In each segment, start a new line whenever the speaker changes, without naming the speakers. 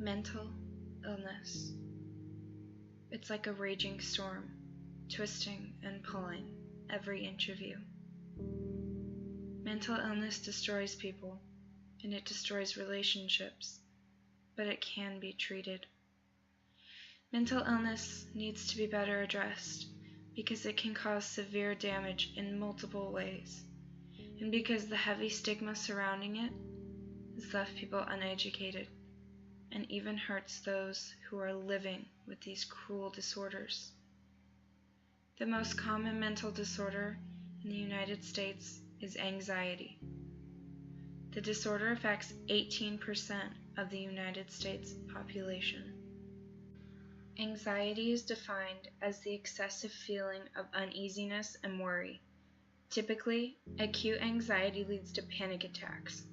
Mental illness. It's like a raging storm, twisting and pulling every inch of you. Mental illness destroys people, and it destroys relationships, but it can be treated. Mental illness needs to be better addressed because it can cause severe damage in multiple ways, and because the heavy stigma surrounding it has left people uneducated and even hurts those who are living with these cruel disorders. The most common mental disorder in the United States is anxiety. The disorder affects 18% of the United States population. Anxiety is defined as the excessive feeling of uneasiness and worry. Typically, acute anxiety leads to panic attacks.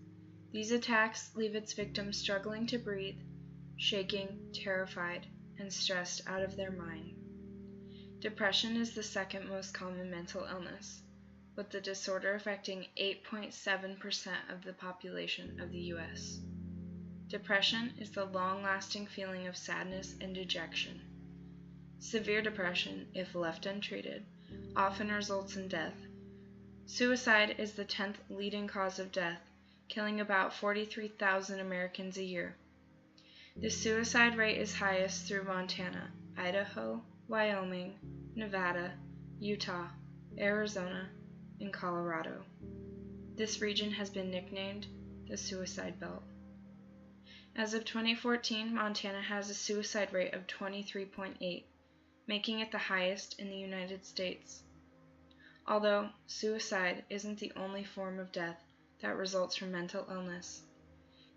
These attacks leave its victims struggling to breathe, shaking, terrified, and stressed out of their mind. Depression is the second most common mental illness, with the disorder affecting 8.7% of the population of the U.S. Depression is the long-lasting feeling of sadness and dejection. Severe depression, if left untreated, often results in death. Suicide is the 10th leading cause of death, killing about 43,000 Americans a year. The suicide rate is highest through Montana, Idaho, Wyoming, Nevada, Utah, Arizona, and Colorado. This region has been nicknamed the Suicide Belt. As of 2014, Montana has a suicide rate of 23.8, making it the highest in the United States. Although suicide isn't the only form of death that results from mental illness,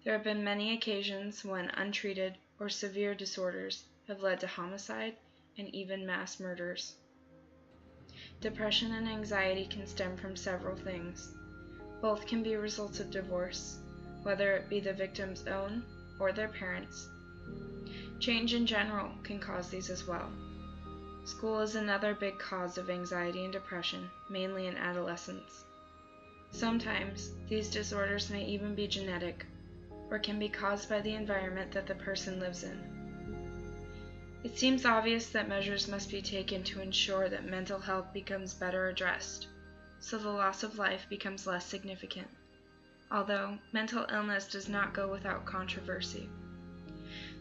there have been many occasions when untreated or severe disorders have led to homicide and even mass murders. Depression and anxiety can stem from several things. Both can be results of divorce, whether it be the victim's own or their parents'. Change in general can cause these as well. School is another big cause of anxiety and depression, mainly in adolescence. Sometimes these disorders may even be genetic, or can be caused by the environment that the person lives in. It seems obvious that measures must be taken to ensure that mental health becomes better addressed, so the loss of life becomes less significant. Although mental illness does not go without controversy.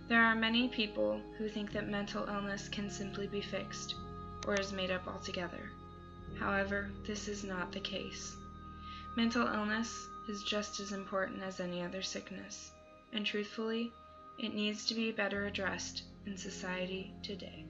There are many people who think that mental illness can simply be fixed, or is made up altogether. However, this is not the case. Mental illness is just as important as any other sickness, and truthfully, it needs to be better addressed in society today.